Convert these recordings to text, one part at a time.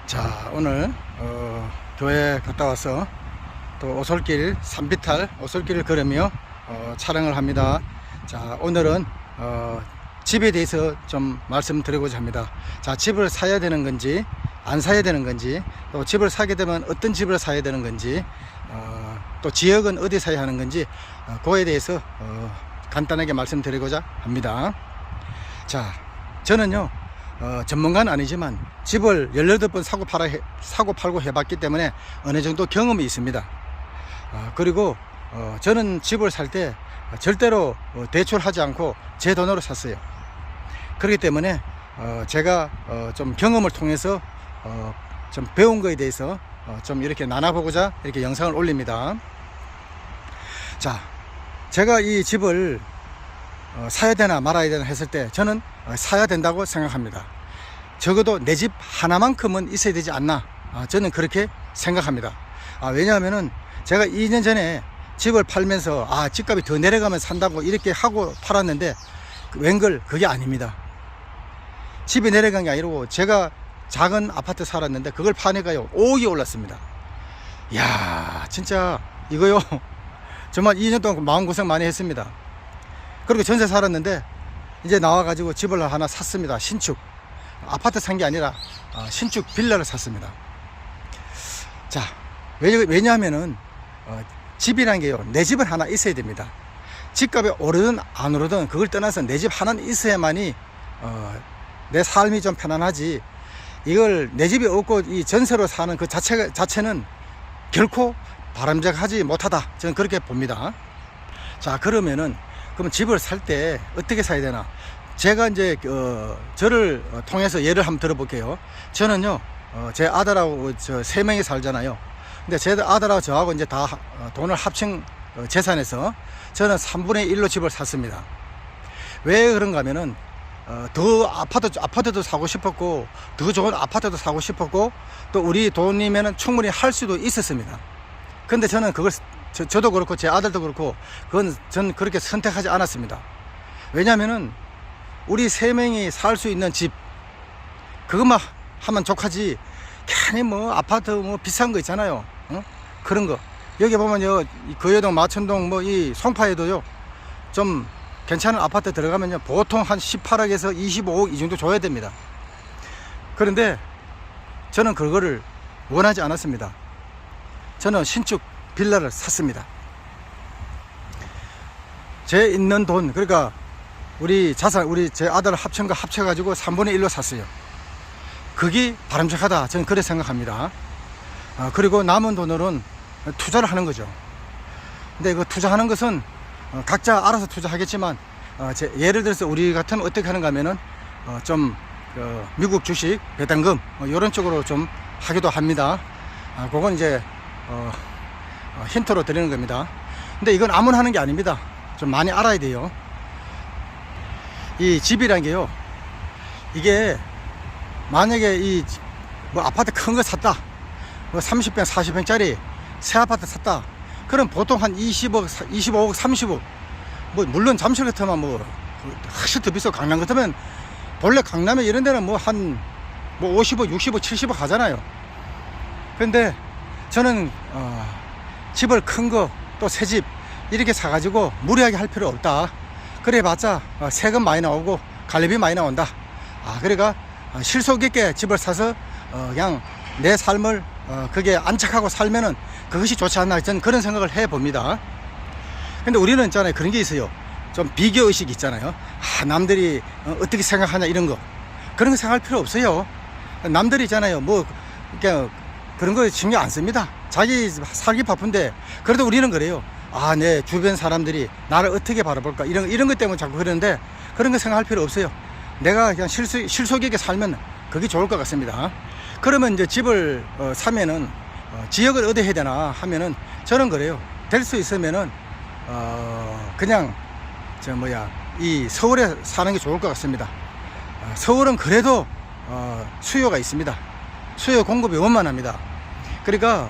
자, 오늘 교회 갔다 와서 또 오솔길 산비탈 오솔길을 걸으며 촬영을 합니다. 자, 오늘은 집에 대해서 좀 말씀드리고자 합니다. 자, 집을 사야 되는 건지 안 사야 되는 건지, 또 집을 사게 되면 어떤 집을 사야 되는 건지, 또 지역은 어디 사야 하는 건지, 그거에 대해서 간단하게 말씀드리고자 합니다. 자, 저는요 전문가는 아니지만 집을 18번 사고 팔고 해봤기 때문에 어느 정도 경험이 있습니다. 그리고 저는 집을 살 때 절대로 대출하지 않고 제 돈으로 샀어요. 그렇기 때문에 제가 좀 경험을 통해서 좀 배운 거에 대해서 좀 이렇게 나눠보고자 이렇게 영상을 올립니다. 자, 제가 이 집을 사야 되나 말아야 되나 했을 때 저는 사야 된다고 생각합니다. 적어도 내 집 하나만큼은 있어야 되지 않나, 저는 그렇게 생각합니다. 왜냐하면은 제가 2년 전에 집을 팔면서 집값이 더 내려가면 산다고 이렇게 하고 팔았는데 웬걸 그게 아닙니다. 집이 내려간 게 아니고 제가 작은 아파트 살았는데 그걸 파니까요 5억이 올랐습니다. 이야, 진짜 이거요 정말 2년 동안 마음고생 많이 했습니다. 그리고 전세 살았는데 이제 나와가지고 집을 하나 샀습니다. 신축 아파트 산 게 아니라 신축 빌라를 샀습니다. 자, 왜냐하면은 집이란 게요 내 집은 하나 있어야 됩니다. 집값이 오르든 안 오르든 그걸 떠나서 내 집 하나는 있어야만이 내 삶이 좀 편안하지, 이걸 내 집이 없고 이 전세로 사는 그 자체는 결코 바람직하지 못하다, 저는 그렇게 봅니다. 자, 그러면은 그럼 집을 살 때 어떻게 사야 되나? 제가 이제 저를 통해서 예를 한번 들어볼게요. 저는요 제 아들하고 저 3명이 살잖아요. 근데 제 아들하고 저하고 이제 다 돈을 합친 재산에서 저는 3분의 1로 집을 샀습니다. 왜 그런가 하면은 더 아파트도 사고 싶었고, 더 좋은 아파트도 사고 싶었고, 또 우리 돈이면은 충분히 할 수도 있었습니다. 근데 저는 그걸 저도 그렇고 제 아들도 그렇고 전 그렇게 선택하지 않았습니다. 왜냐면은 우리 3명이 살 수 있는 집, 그것만 하면 족하지 괜히 뭐 아파트 뭐 비싼 거 있잖아요. 그런 거 여기 보면요 거여동 마천동 뭐 이 송파에도요 좀 괜찮은 아파트 들어가면요 보통 한 18억에서 25억 이 정도 줘야 됩니다. 그런데 저는 그거를 원하지 않았습니다. 저는 신축 빌라를 샀습니다. 제 있는 돈, 그러니까 우리 자산, 제 아들 합친 거 합쳐가지고 3분의 1로 샀어요. 그게 바람직하다, 저는 그렇게 생각합니다. 그리고 남은 돈으로는 투자를 하는 거죠. 근데 그 투자하는 것은 각자 알아서 투자하겠지만, 예를 들어서 우리 같으면 어떻게 하는가 하면은 좀 미국 주식, 배당금 이런 쪽으로 좀 하기도 합니다. 그건 이제 힌트로 드리는 겁니다. 근데 이건 아무나 하는 게 아닙니다. 좀 많이 알아야 돼요. 이 집이란 게요, 이게 만약에 이 뭐 아파트 큰 거 샀다, 뭐 30평 40평짜리 새 아파트 샀다, 그럼 보통 한 20억 25억 30억, 뭐 물론 잠실 같으면 뭐 확실히 더 비싸고 강남 같으면, 본래 강남에 이런 데는 뭐 한 뭐 50억 60억 70억 하잖아요. 근데 저는 집을 큰 거 또 새 집 이렇게 사가지고 무리하게 할 필요 없다. 그래봤자 세금 많이 나오고 관리비 많이 나온다. 그러니까 실속 있게 집을 사서 그냥 내 삶을 그게 안착하고 살면은 그것이 좋지 않나, 저는 그런 생각을 해봅니다. 근데 우리는 있잖아요, 그런 게 있어요. 좀 비교의식이 있잖아요. 남들이 어떻게 생각하냐 이런 거, 그런 거 생각할 필요 없어요. 남들이 있잖아요 뭐 그런 거 신경 안 씁니다. 자기 살기 바쁜데, 그래도 우리는 그래요. 내 주변 사람들이 나를 어떻게 바라볼까, 이런 것 때문에 자꾸 그러는데, 그런 거 생각할 필요 없어요. 내가 그냥 실속 있게 살면 그게 좋을 것 같습니다. 그러면 이제 집을 사면은 지역을 어디 해야 되나 하면은, 저는 그래요. 될 수 있으면은 그냥 이 서울에 사는 게 좋을 것 같습니다. 서울은 그래도 수요가 있습니다. 수요 공급이 원만합니다. 그러니까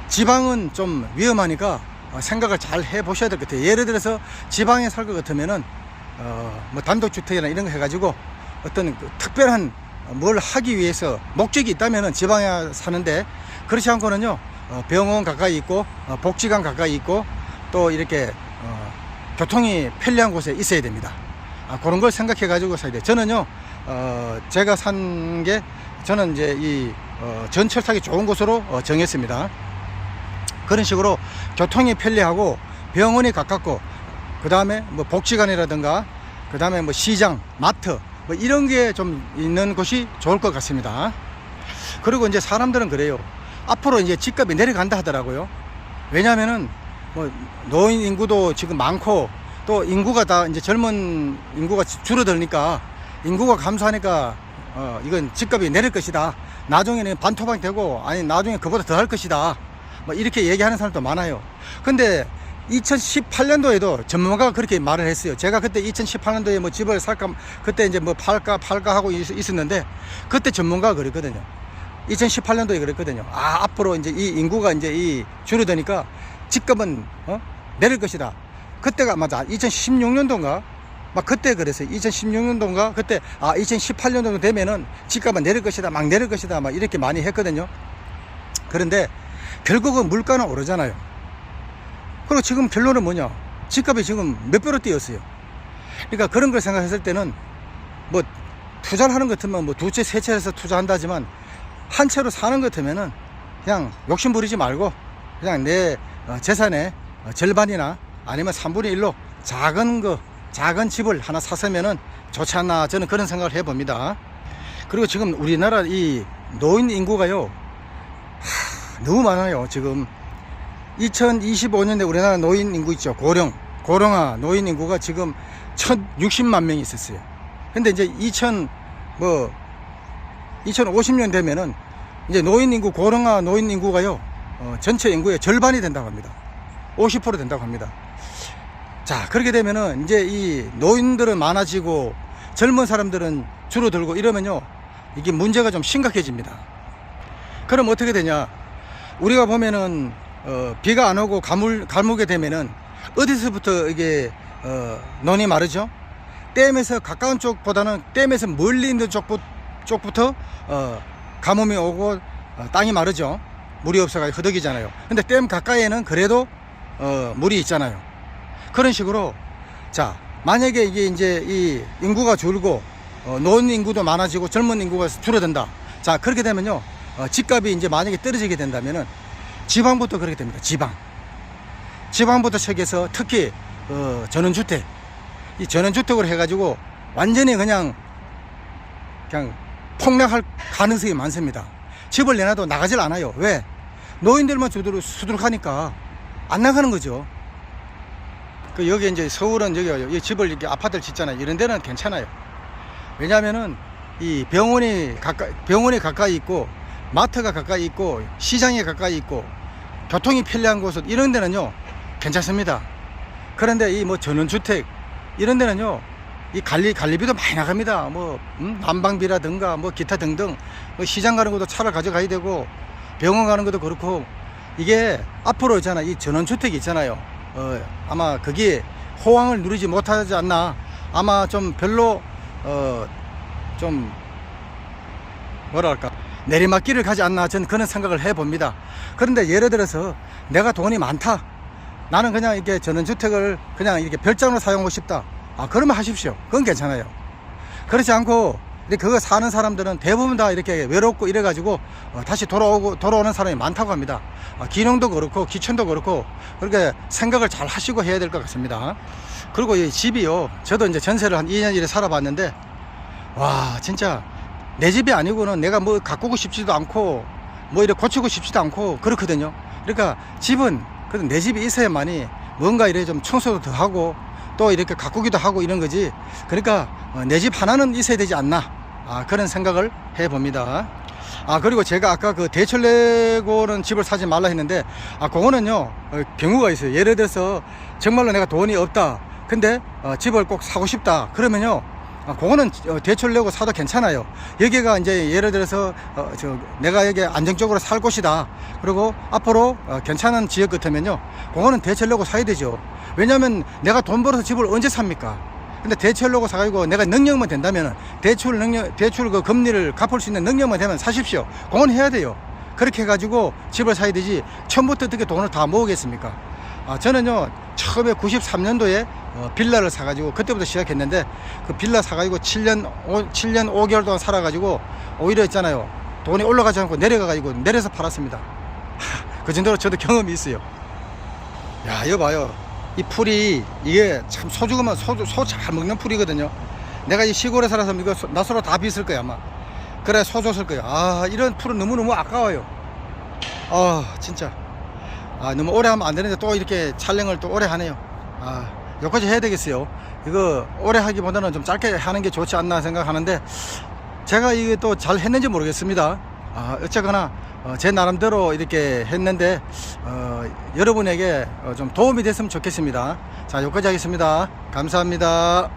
지방은 좀 위험하니까 생각을 잘 해보셔야 될 것 같아요. 예를 들어서 지방에 살 것 같으면은 뭐 단독주택이나 이런 거 해가지고 어떤 그 특별한 뭘 하기 위해서 목적이 있다면은 지방에 사는데, 그렇지 않고는요 병원 가까이 있고 복지관 가까이 있고 또 이렇게 교통이 편리한 곳에 있어야 됩니다. 그런 걸 생각해 가지고 사야 돼요. 저는요 제가 산 게, 저는 이제 이 전철 타기 좋은 곳으로 정했습니다. 그런 식으로 교통이 편리하고 병원이 가깝고, 그 다음에 뭐 복지관이라든가, 그 다음에 뭐 시장, 마트, 뭐 이런 게 좀 있는 곳이 좋을 것 같습니다. 그리고 이제 사람들은 그래요. 앞으로 이제 집값이 내려간다 하더라고요. 왜냐면은 뭐 노인 인구도 지금 많고, 또 인구가 다 이제 젊은 인구가 줄어들니까, 인구가 감소하니까 이건 집값이 내릴 것이다. 나중에는 반토막 되고, 아니 나중에 그보다 더 할 것이다. 뭐 이렇게 얘기하는 사람도 많아요. 근데 2018년도에도 전문가가 그렇게 말을 했어요. 제가 그때 2018년도에 뭐 집을 살까, 그때 이제 뭐 팔까 하고 있었는데, 그때 전문가가 그랬거든요. 2018년도에 그랬거든요. 앞으로 이제 이 인구가 이제 이 줄어드니까 집값은 내릴 것이다. 그때가 맞아 2016년도인가 막 그때 그랬어요. 2016년도인가 그때 2018년도 되면은 집값은 내릴 것이다, 막 내릴 것이다, 막 이렇게 많이 했거든요. 그런데 결국은 물가는 오르잖아요. 그리고 지금 결론은 뭐냐? 집값이 지금 몇 배로 뛰었어요. 그러니까 그런 걸 생각했을 때는 뭐 투자를 하는 것 같으면 뭐 두 채, 세 채에서 투자한다지만, 한 채로 사는 것 같으면은 그냥 욕심 부리지 말고 그냥 내 재산의 절반이나 아니면 3분의 1로 작은 집을 하나 샀으면은 좋지 않나, 저는 그런 생각을 해봅니다. 그리고 지금 우리나라 이 노인 인구가요 너무 많아요. 지금 2025년에 우리나라 노인 인구 있죠. 고령화 노인 인구가 지금 1060만 명이 있었어요. 근데 이제 2050년 되면은 이제 노인 인구, 고령화 노인 인구가요 전체 인구의 절반이 된다고 합니다. 50% 된다고 합니다. 자, 그렇게 되면은 이제 이 노인들은 많아지고 젊은 사람들은 줄어들고 이러면요 이게 문제가 좀 심각해집니다. 그럼 어떻게 되냐? 우리가 보면은 비가 안 오고 가물게 되면은 어디서부터 이게 논이 마르죠? 댐에서 가까운 쪽보다는 댐에서 멀리 있는 쪽부터 가뭄이 오고 땅이 마르죠. 물이 없어가지고 허덕이잖아요. 근데 댐 가까이에는 그래도 물이 있잖아요. 그런 식으로, 자, 만약에 이게 이제 이 인구가 줄고 노인 인구도 많아지고 젊은 인구가 줄어든다. 자, 그렇게 되면요 집값이 이제 만약에 떨어지게 된다면은 지방부터 그렇게 됩니다. 지방부터 시작해서 특히 전원주택, 이 전원주택으로 해가지고 완전히 그냥 폭락할 가능성이 많습니다. 집을 내놔도 나가질 않아요. 왜? 노인들만 수두룩하니까 안 나가는 거죠. 여기 이제 서울은 여기 집을 이렇게 아파트를 짓잖아요. 이런 데는 괜찮아요. 왜냐하면은 이 병원이 가까이 있고, 마트가 가까이 있고, 시장이 가까이 있고, 교통이 편리한 곳은 이런 데는요 괜찮습니다. 그런데 이 뭐 전원주택 이런 데는요 이 관리비도 많이 나갑니다. 뭐 난방비라든가 뭐 기타 등등, 뭐 시장 가는 것도 차를 가져가야 되고, 병원 가는 것도 그렇고, 이게 앞으로 있잖아, 이 전원주택이 있잖아요. 아마 거기에 호황을 누리지 못하지 않나, 아마 좀 별로 좀 뭐랄까 내리막길을 가지 않나, 저는 그런 생각을 해봅니다. 그런데 예를 들어서 내가 돈이 많다, 나는 그냥 이렇게 전원주택을 그냥 이렇게 별장으로 사용하고 싶다, 그러면 하십시오. 그건 괜찮아요. 그렇지 않고 그거 사는 사람들은 대부분 다 이렇게 외롭고 이래가지고 다시 돌아오는 사람이 많다고 합니다. 기능도 그렇고 기촌도 그렇고, 그렇게 생각을 잘 하시고 해야 될 것 같습니다. 그리고 이 집이요, 저도 이제 전세를 한 2년 이래 살아봤는데, 와, 진짜 내 집이 아니고는 내가 뭐 가꾸고 싶지도 않고 뭐 이렇게 고치고 싶지도 않고 그렇거든요. 그러니까 집은 그래도 내 집이 있어야만이 뭔가 이렇게 좀 청소도 더 하고 또 이렇게 가꾸기도 하고 이런 거지. 그러니까 내 집 하나는 있어야 되지 않나, 그런 생각을 해봅니다. 그리고 제가 아까 그 대출 내고는 집을 사지 말라 했는데, 그거는요 경우가 있어요. 예를 들어서 정말로 내가 돈이 없다, 근데 집을 꼭 사고 싶다, 그러면요 그거는 대출 내고 사도 괜찮아요. 여기가 이제 예를 들어서 내가 여기 안정적으로 살 곳이다, 그리고 앞으로 괜찮은 지역 같으면요 그거는 대출 내고 사야 되죠. 왜냐면 내가 돈 벌어서 집을 언제 삽니까? 근데 대출로고 사가지고 내가 능력만 된다면 대출 그 금리를 갚을 수 있는 능력만 되면 사십시오. 그건 해야 돼요. 그렇게 해가지고 집을 사야 되지 처음부터 어떻게 돈을 다 모으겠습니까? 저는요 처음에 93년도에 빌라를 사가지고 그때부터 시작했는데 그 빌라 사가지고 7년 5개월 동안 살아가지고 오히려 있잖아요 돈이 올라가지 않고 내려가가지고 내려서 팔았습니다. 그 정도로 저도 경험이 있어요. 야 이거 봐요, 이 풀이 이게 참 소주가면 소 잘 먹는 풀이거든요. 내가 이 시골에 살아서 이거 나서로 다 비쓸 거야 아마. 그래 소 줬을 거야. 이런 풀은 너무너무 아까워요. 진짜 너무 오래 하면 안 되는데 또 이렇게 촬영을 또 오래 하네요. 여기까지 해야 되겠어요. 이거 오래 하기보다는 좀 짧게 하는 게 좋지 않나 생각하는데 제가 이게 또 잘 했는지 모르겠습니다. 어쨌거나 제 나름대로 이렇게 했는데 여러분에게 좀 도움이 됐으면 좋겠습니다. 자 여기까지 하겠습니다. 감사합니다.